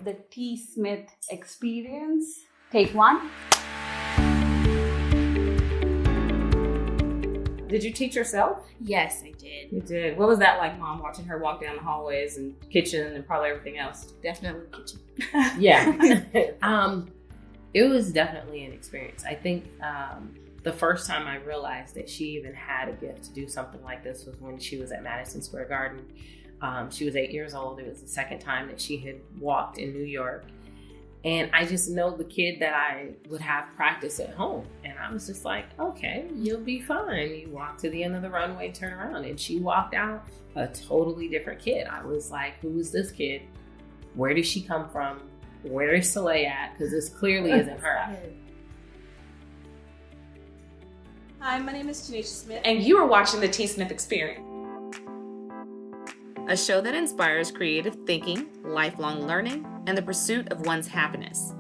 the Tsmith experience. Take one. Did you teach yourself? Yes, I did. You did. What was that like, Mom, watching her walk down the hallways and kitchen and probably everything else? Definitely kitchen. Yeah. It was definitely an experience. I think the first time I realized that she even had a gift to do something like this was when she was at Madison Square Garden. She was 8 years old. It was the second time that she had walked in New York. And I just know the kid that I would have practice at home. And I was just like, okay, you'll be fine. You walk to the end of the runway, turn around. And she walked out a totally different kid. I was like, who is this kid? Where did she come from? Where is Celai at? Because this clearly isn't her. Hi, my name is Tsmith, and you are watching the Tsmith Experience, a show that inspires creative thinking, lifelong learning, and the pursuit of one's happiness.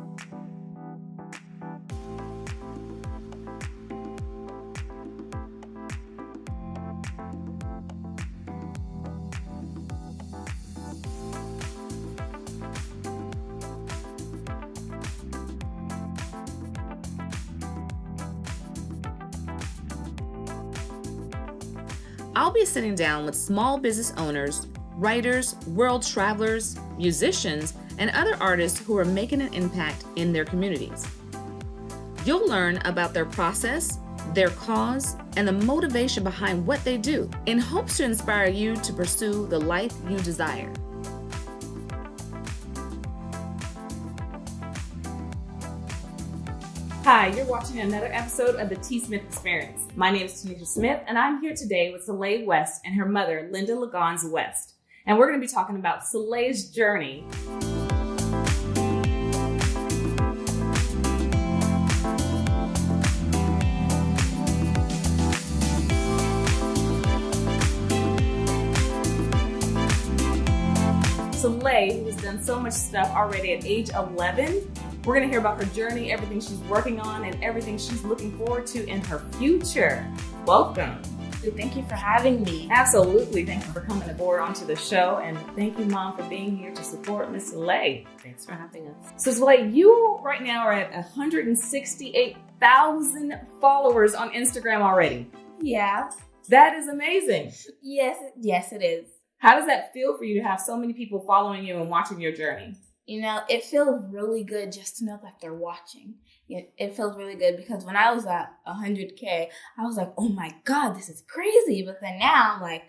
I'll be sitting down with small business owners, writers, world travelers, musicians, and other artists who are making an impact in their communities. You'll learn about their process, their cause, and the motivation behind what they do in hopes to inspire you to pursue the life you desire. Hi, you're watching another episode of the Tsmith Experience. My name is Tsmith, and I'm here today with Celai-West and her mother, Linda Ligons-West. And we're going to be talking about Celai's journey. Celai, who has done so much stuff already at age 11, we're going to hear about her journey, everything she's working on, and everything she's looking forward to in her future. Welcome. Thank you for having me. Absolutely. Thank you for coming aboard onto the show. And thank you, Mom, for being here to support Miss Celai. Thanks for having us. So, Celai, you right now are at 168,000 followers on Instagram already. Yeah. That is amazing. Yes, it is. How does that feel for you to have so many people following you and watching your journey? You know, it feels really good just to know that they're watching. It feels really good because when I was at 100K, I was like, oh my God, this is crazy. But then now I'm like,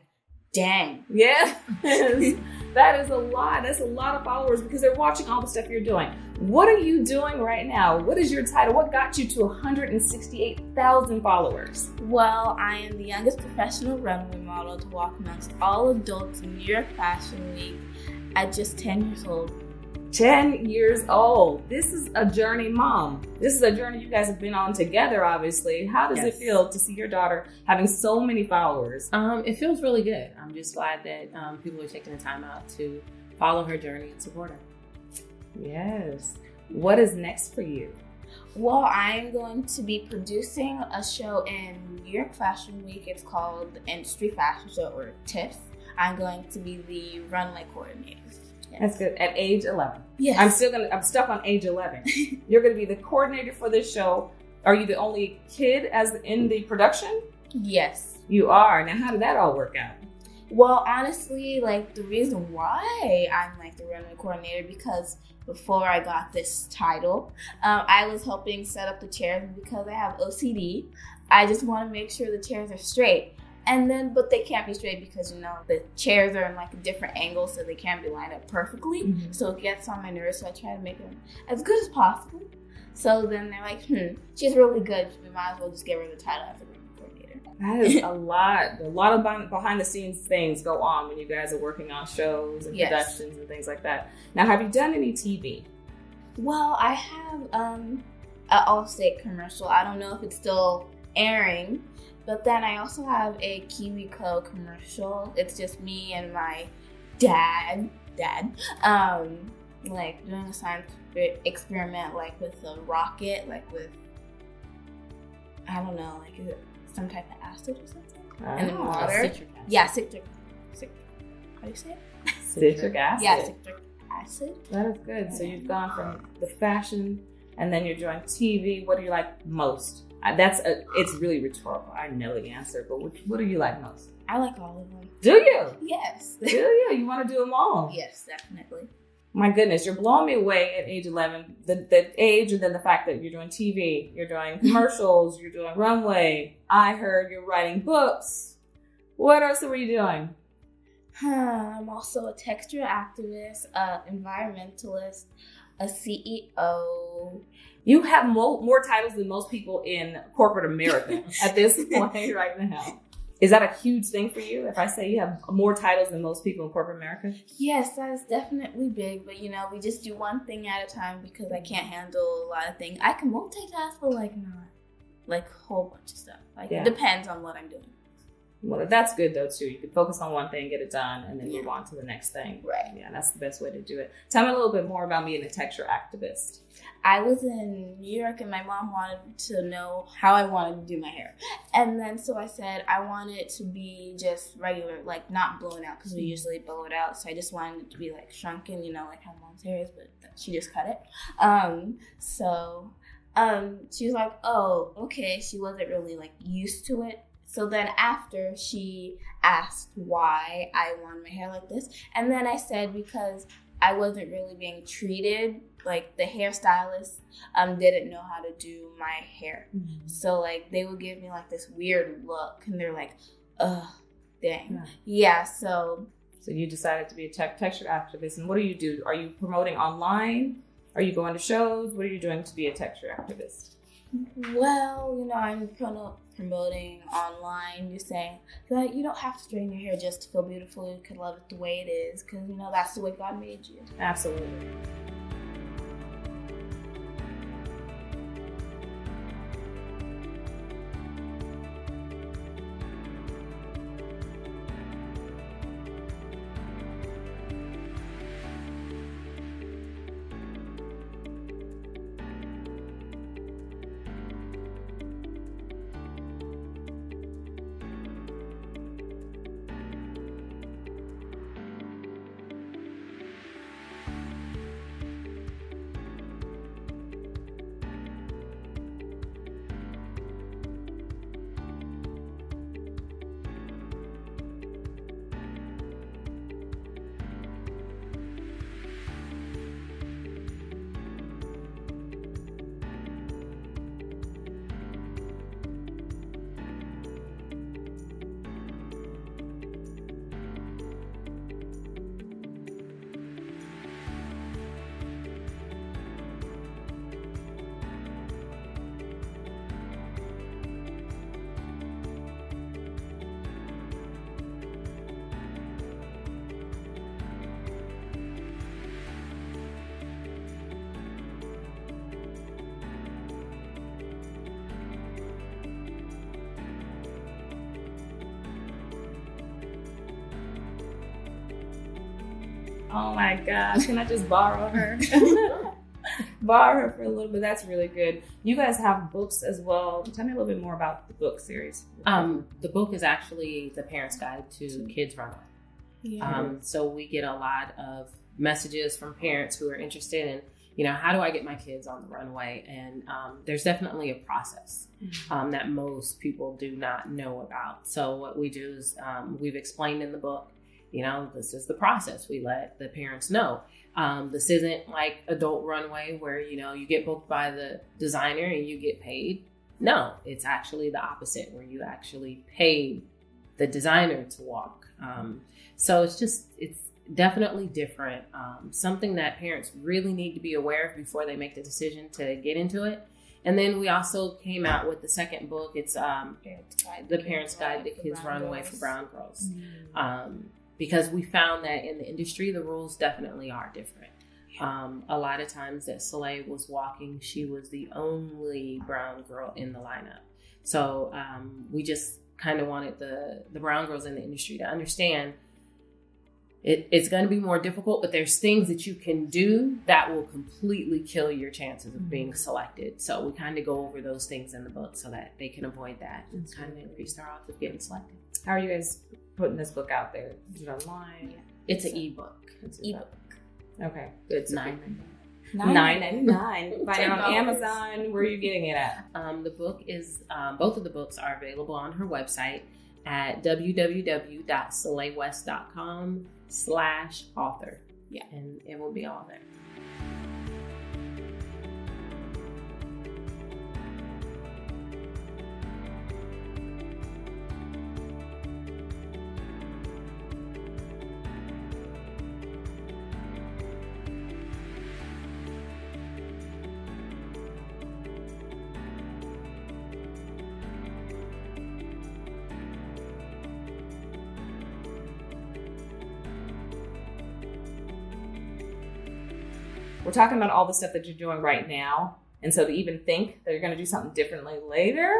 dang. Yeah, that is a lot. That's a lot of followers because they're watching all the stuff you're doing. What are you doing right now? What is your title? What got you to 168,000 followers? Well, I am the youngest professional runway model to walk amongst all adults in New York Fashion Week at just 10 years old. 10 years old. This is a journey, Mom. This is a journey you guys have been on together, obviously. How does it feel to see your daughter having so many followers? It feels really good. I'm just glad that people are taking the time out to follow her journey and support her. Yes. What is next for you? Well, I'm going to be producing a show in New York Fashion Week. It's called the Industry Fashion Show, or TIFF. I'm going to be the runway coordinator. Yes. That's good. At age 11. Yes. I'm stuck on age 11. You're going to be the coordinator for this show. Are you the only kid in the production? Yes. You are. Now, how did that all work out? Well, honestly, the reason why I'm the runway coordinator, because before I got this title, I was helping set up the chairs because I have OCD. I just want to make sure the chairs are straight. But they can't be straight because, the chairs are in a different angle, so they can't be lined up perfectly. Mm-hmm. So it gets on my nerves, so I try to make them as good as possible. So then they're like, she's really good. We might as well just give her the title as a runway coordinator. That is a lot. A lot of behind the scenes things go on when you guys are working on shows and productions and things like that. Now, have you done any TV? Well, I have an Allstate commercial. I don't know if it's still airing. But then I also have a KiwiCo commercial. It's just me and my dad, doing a science experiment, with a rocket, with, I don't know, is it some type of acid or something? And then water. Citric acid. Yeah, citric. How do you say it? Citric acid. Yeah, citric acid. That is good. So you've gone from the fashion, and then you're doing TV. What do you like most? It's really rhetorical. I know the answer, but what do you like most? I like all of them. Do you? Yes. Do you? You want to do them all? Yes, definitely. My goodness, you're blowing me away at age 11. The age, and then the fact that you're doing TV, you're doing commercials, you're doing runway. I heard you're writing books. What else were you doing? I'm also a texture activist, environmentalist, a CEO. You have more titles than most people in corporate America at this point right now. Is that a huge thing for you? If I say you have more titles than most people in corporate America? Yes, that is definitely big. But, we just do one thing at a time because I can't handle a lot of things. I can multitask, but, not. A whole bunch of stuff. It depends on what I'm doing. Well, that's good, though, too. You can focus on one thing, get it done, and then move on to the next thing. Right. Yeah, that's the best way to do it. Tell me a little bit more about being a texture activist. I was in New York and my mom wanted to know how I wanted to do my hair. And then so I said I want it to be just regular, not blown out because we usually blow it out. So I just wanted it to be shrunken, like how mom's hair is, but she just cut it. She was like, oh, okay. She wasn't really used to it. So then after she asked why I wanted my hair like this. And then I said because I wasn't really being treated. The hairstylist didn't know how to do my hair. Mm-hmm. So, they would give me, this weird look. And they're like, ugh, dang. Yeah, so you decided to be a texture activist. And what do you do? Are you promoting online? Are you going to shows? What are you doing to be a texture activist? Well, I'm promoting online. You're saying that you don't have to straighten your hair just to feel beautiful. You can love it the way it is because, that's the way God made you. Absolutely. Oh my gosh, can I just borrow her? Borrow her for a little bit. That's really good. You guys have books as well. Tell me a little bit more about the book series. The book is actually the Parent's Guide to Kids Runway. Yeah. So we get a lot of messages from parents who are interested in, how do I get my kids on the runway? And there's definitely a process that most people do not know about. So what we do is we've explained in the book, this is the process. We let the parents know. This isn't like adult runway where, you get booked by the designer and you get paid. No, it's actually the opposite where you actually pay the designer to walk. So it's definitely different. Something that parents really need to be aware of before they make the decision to get into it. And then we also came out with the second book. It's The Parent's Guide to Kids Runway for Brown Girls. Because we found that in the industry, the rules definitely are different. A lot of times that Celai was walking, she was the only brown girl in the lineup. So we just kind of wanted the brown girls in the industry to understand it's going to be more difficult, but there's things that you can do that will completely kill your chances of being selected. So we kind of go over those things in the book so that they can avoid that and kind of increase their odds of getting selected. How are you guys putting this book out there? Is it online? Yeah. It's an ebook. It's an ebook. Okay, good. It's $9.99. Find it on Amazon. Where are you getting it at? The book is both of the books are available on her website at www.celaywest.com/author. Yeah, and it will be all there. We're talking about all the stuff that you're doing right now. And so to even think that you're going to do something differently later,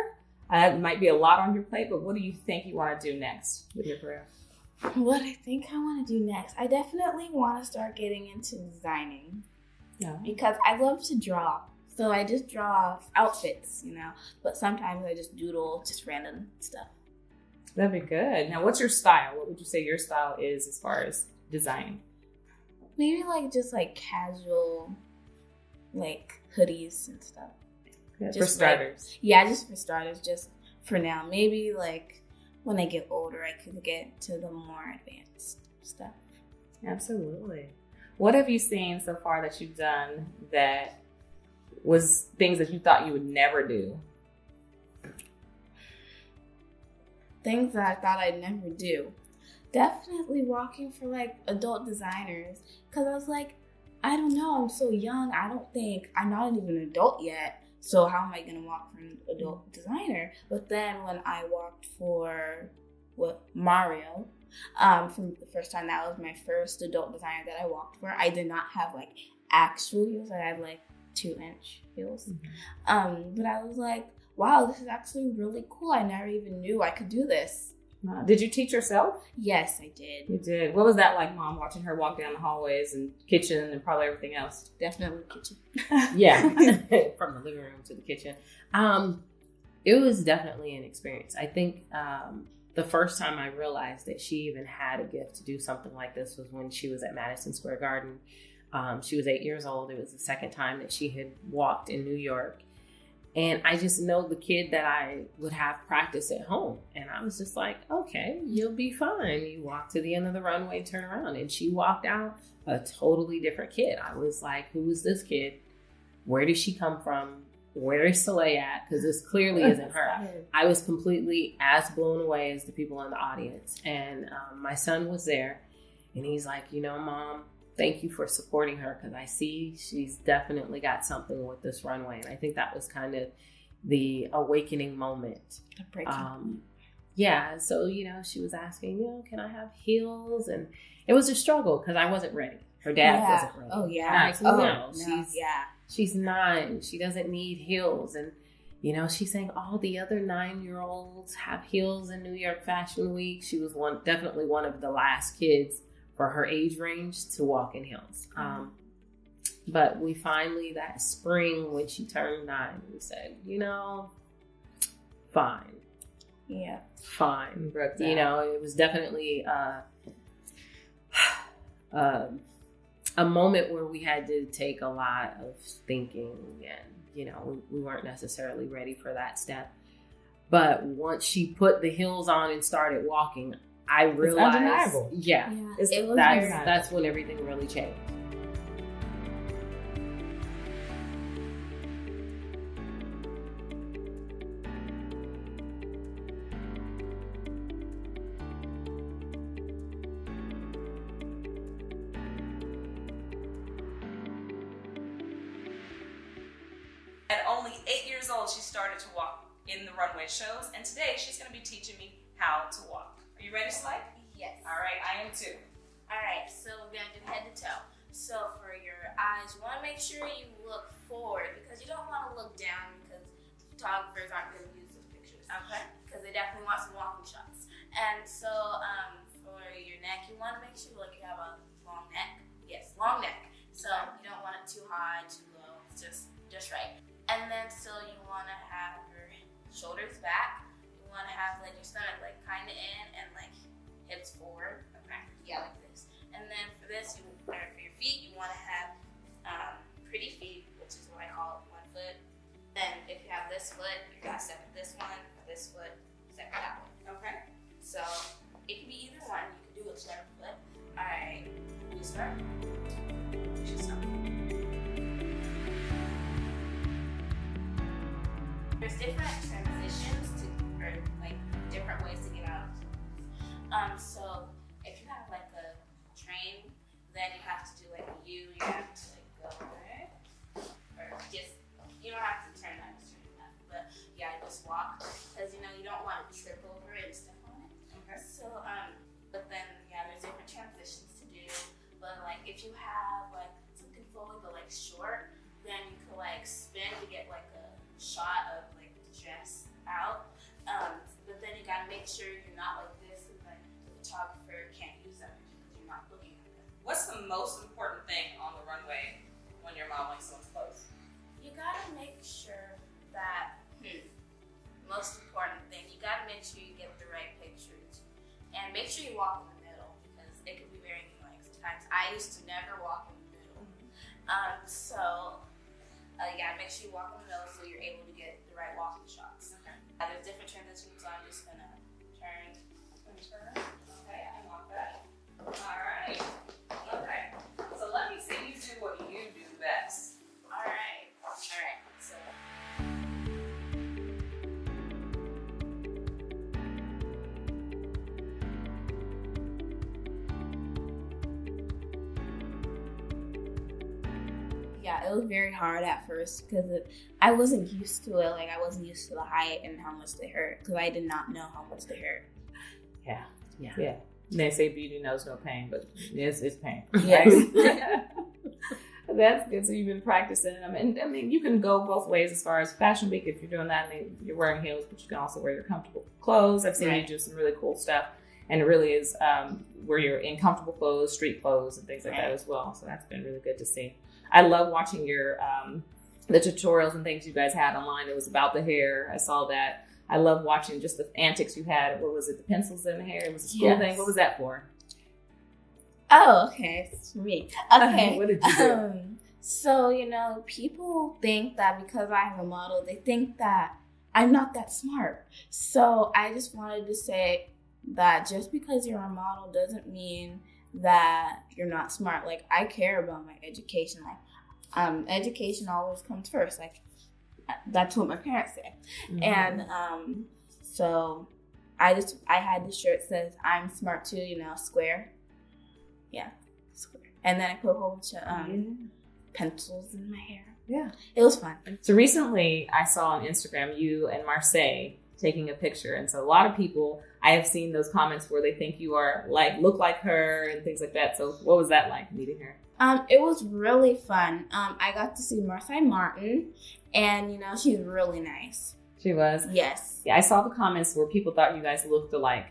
it might be a lot on your plate, but what do you think you want to do next with your career? What I think I want to do next, I definitely want to start getting into designing. Yeah. Because I love to draw. So I just draw outfits, but sometimes I just doodle just random stuff. That'd be good. Now, what's your style? What would you say your style is as far as design? Maybe just casual, hoodies and stuff. Yeah, for starters. Just for starters. Just for now. Maybe when I get older, I could get to the more advanced stuff. Absolutely. What have you seen so far that you've done that was things that you thought you would never do? Things that I thought I'd never do. Definitely walking for adult designers, because I was I don't know, I'm so young. I'm not even an adult yet, so how am I gonna walk for an adult designer? But then when I walked for Mario, from the first time, that was my first adult designer that I walked for. I did not have actual heels. I had 2-inch heels. Mm-hmm. But I was wow, this is actually really cool. I never even knew I could do this. Did you teach yourself? Yes, I did. You did. What was that like, Mom, watching her walk down the hallways and kitchen and probably everything else? Definitely kitchen. Yeah, from the living room to the kitchen. It was definitely an experience. I think the first time I realized that she even had a gift to do something like this was when she was at Madison Square Garden. She was 8 years old. It was the second time that she had walked in New York. And I just know the kid that I would have practice at home. And I was just okay, you'll be fine. You walk to the end of the runway, turn around. And she walked out a totally different kid. I was who is this kid? Where did she come from? Where is Celai at? Because this clearly isn't her. I was completely as blown away as the people in the audience. And my son was there. And he's Mom, thank you for supporting her, because I see she's definitely got something with this runway. And I think that was kind of the awakening moment. Yeah. So, she was asking, can I have heels? And it was a struggle because I wasn't ready. Her dad wasn't ready. Oh, yeah. She's 9. She doesn't need heels. And, she's saying all the other 9-year-olds have heels in New York Fashion Week. She was definitely one of the last kids for her age range to walk in heels. But we finally, that spring when she turned 9, we said, fine. Yeah. Fine. It was definitely a moment where we had to take a lot of thinking, and, we weren't necessarily ready for that step. But once she put the heels on and started walking, I realized, it's undeniable. Yeah, that's when everything really changed. At only 8 years old, she started to walk in the runway shows, and today she's going to be teaching me how to walk. Are you ready, Celai? Yes. All right, I am too. All right, so we're going to do head to toe. So for your eyes, you want to make sure you look forward, because you don't want to look down, because photographers aren't going to use those pictures. Okay. Because they definitely want some walking shots. And so for your neck, you want to make sure you have a long neck. Yes, long neck. So you don't want it too high, too low. It's just right. And then so you want to have your shoulders back. You want to have your stomach kind of in and hips forward. Okay. Yeah, like this. And And then for this, for your feet, you want to have pretty feet, which is what I call 1 foot. Then if you have this foot, you got to step with this one, this foot, step with that one. Okay? So it can be either one. You can do whichever foot. All right, you start. You should stop. There's different transitions or like different ways to get out of pose. So if you have like a train, then you have to do like a U. You have to like go right, or just you don't have to turn that but yeah, just walk because you don't want to trip over it and step on it. Okay. So but then yeah, there's different transitions to do. But like if you have like something fully but like short, then you could like spin to get like a shot of like the dress out. But then you gotta make sure you're not like this, and like the photographer can't use that because you're not looking at them. What's the most important thing on the runway when you're modeling someone's clothes? You gotta make sure that most important thing, you gotta make sure you get the right pictures, and make sure you walk in the middle because it can be very like sometimes I used to never walk in the middle. Yeah, make sure you walk in the middle so you're able to get the right walking shots. Okay. There's different transitions, so I'm just gonna turn. Okay, I want that. All right. Okay. So let me see you do what you do best. All right. So. Yeah, it was very hard at first because I wasn't used to it. Like I wasn't used to the height and how much they hurt because I did not know how much they hurt. Yeah. They say beauty knows no pain, but it's pain. Yes. Right? That's good. So you've been practicing them, and I mean, you can go both ways as far as Fashion Week if you're doing that. And you're wearing heels, but you can also wear your comfortable clothes. I've seen you do some really cool stuff, and it really is where you're in comfortable clothes, street clothes, and things like that as well. So that's been really good to see. I love watching your the tutorials and things you guys had online. It was about the hair. I saw that. I love watching just the antics you had. What was it? The pencils in the hair. It was a school thing. What was that for? Oh, okay. It's for me. Okay. What did you do? So, people think that because I have a model, they think that I'm not that smart. So I just wanted to say that just because you're a model doesn't mean that you're not smart. Like, I care about my education. Like, education always comes first. Like, that's what my parents say. Mm-hmm. And so I had this shirt that says I'm smart too, square. Yeah, square. And then I put a whole bunch of pencils in my hair. Yeah. It was fun. So recently I saw on Instagram you and Marseille taking a picture. And so a lot of people, I have seen those comments where they think you are look like her and things like that. So what was that like, meeting her? It was really fun. I got to see Marseille Martin, and she's really nice. She was? Yes. Yeah, I saw the comments where people thought you guys looked alike.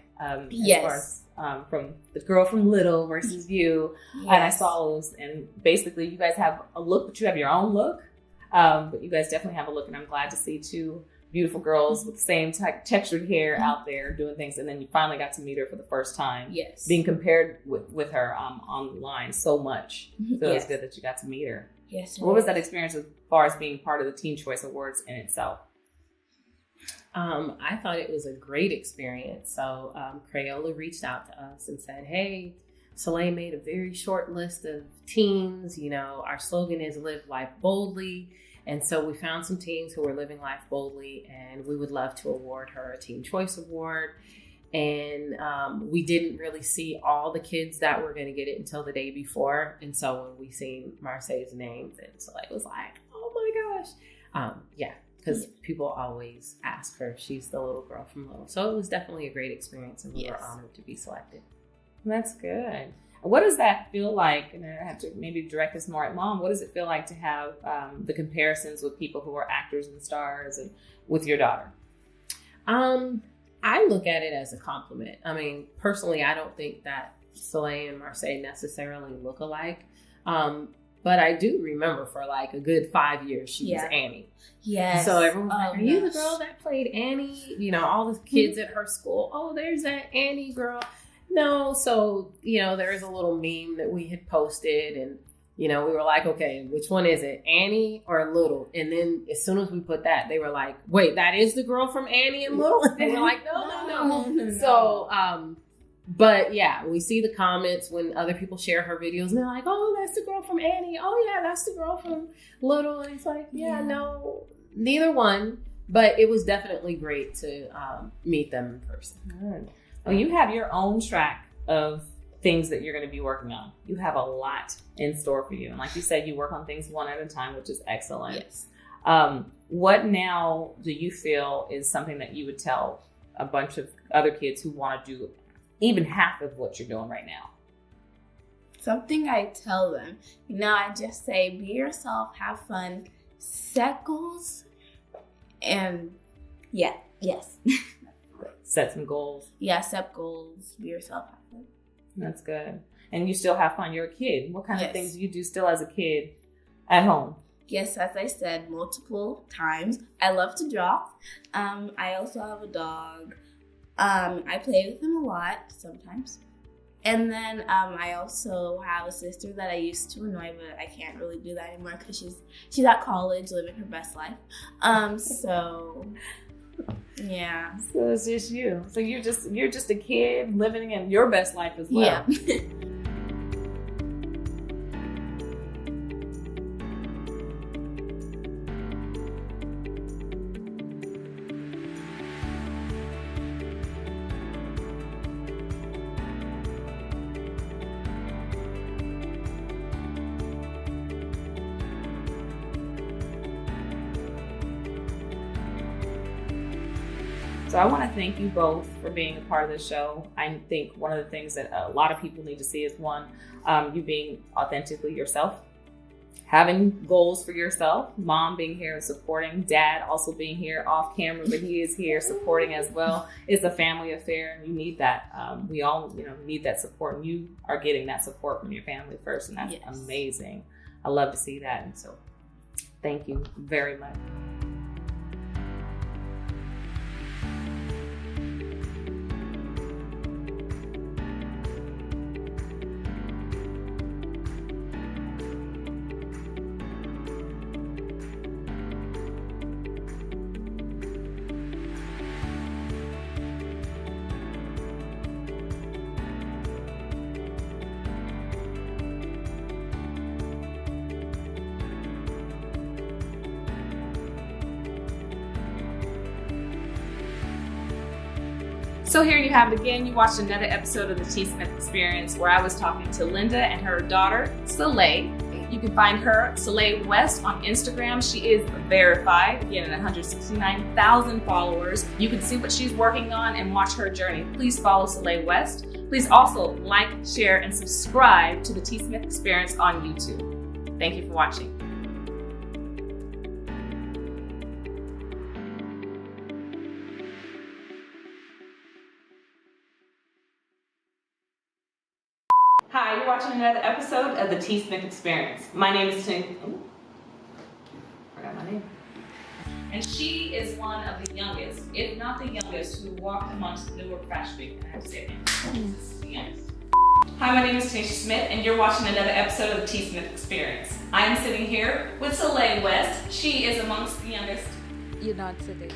Yes. As far as, from the girl from Little versus you. Yes. And I saw those, and basically you guys have a look, but you have your own look. But you guys definitely have a look, and I'm glad to see two beautiful girls with the same textured hair out there doing things. And then you finally got to meet her for the first time. Yes. Being compared with her online so much. So it's good that you got to meet her. Yes. What was that experience as far as being part of the Teen Choice Awards in itself? I thought it was a great experience. So Crayola reached out to us and said, hey, Celai made a very short list of teens. Our slogan is live life boldly. And so we found some teens who were living life boldly, and we would love to award her a Teen Choice Award. And we didn't really see all the kids that were going to get it until the day before. And so when we seen Marseille's names, and Celai was like, oh my gosh. Because people always ask her if she's the little girl from Little. So it was definitely a great experience, and we were honored to be selected. That's good. What does that feel like? And I have to maybe direct this more at Mom. What does it feel like to have the comparisons with people who are actors and stars and with your daughter? I look at it as a compliment. I mean, personally, I don't think that Celai and Marseille necessarily look alike. But I do remember for a good 5 years, she was Annie. Yes. So everyone's like, are you the girl that played Annie? All the kids at her school, oh, there's that Annie girl. No, so, there is a little meme that we had posted, and, we were like, okay, which one is it, Annie or Little? And then as soon as we put that, they were like, wait, that is the girl from Annie and Little? And we're like, no. So, but yeah, we see the comments when other people share her videos, and they're like, oh, that's the girl from Annie. Oh, yeah, that's the girl from Little. And it's like, no, neither one. But it was definitely great to meet them in person. Good. Well, you have your own track of things that you're going to be working on. You have a lot in store for you. And like you said, you work on things one at a time, which is excellent. Yes. What now do you feel is something that you would tell a bunch of other kids who want to do even half of what you're doing right now? Something I tell them, I just say, be yourself, have fun, set goals, and yes. Set some goals. Yeah, set goals, be yourself, have fun. That's good. And you still have fun. You're a kid. What kind of things do you do still as a kid at home? Yes, as I said multiple times, I love to draw. I also have a dog. I play with him a lot sometimes. And then I also have a sister that I used to annoy, but I can't really do that anymore because she's at college living her best life. So yeah. So it's just you. So you're just a kid living in your best life as well. Yeah. So I want to thank you both for being a part of the show. I think one of the things that a lot of people need to see is one, you being authentically yourself, having goals for yourself, mom being here and supporting, dad also being here off camera, but he is here supporting as well. It's a family affair, and you need that. We all, need that support, and you are getting that support from your family first, and that's amazing. I love to see that, and so thank you very much. So here you have it again. You watched another episode of the Tsmith Experience where I was talking to Linda and her daughter, Celai. You can find her, Ligons-West, on Instagram. She is verified, again, at 169,000 followers. You can see what she's working on and watch her journey. Please follow Ligons-West. Please also like, share, and subscribe to the Tsmith Experience on YouTube. Thank you for watching. Hi, you're watching another episode of the Tsmith Experience. My name is Tsmith. Forgot my name. And she is one of the youngest, if not the youngest, who walked amongst Newark Fashion Week. I have to say it. This is the youngest. Hi, my name is Smith, and you're watching another episode of the Tsmith Experience. I am sitting here with Celai-West. She is amongst the youngest. You're not sitting.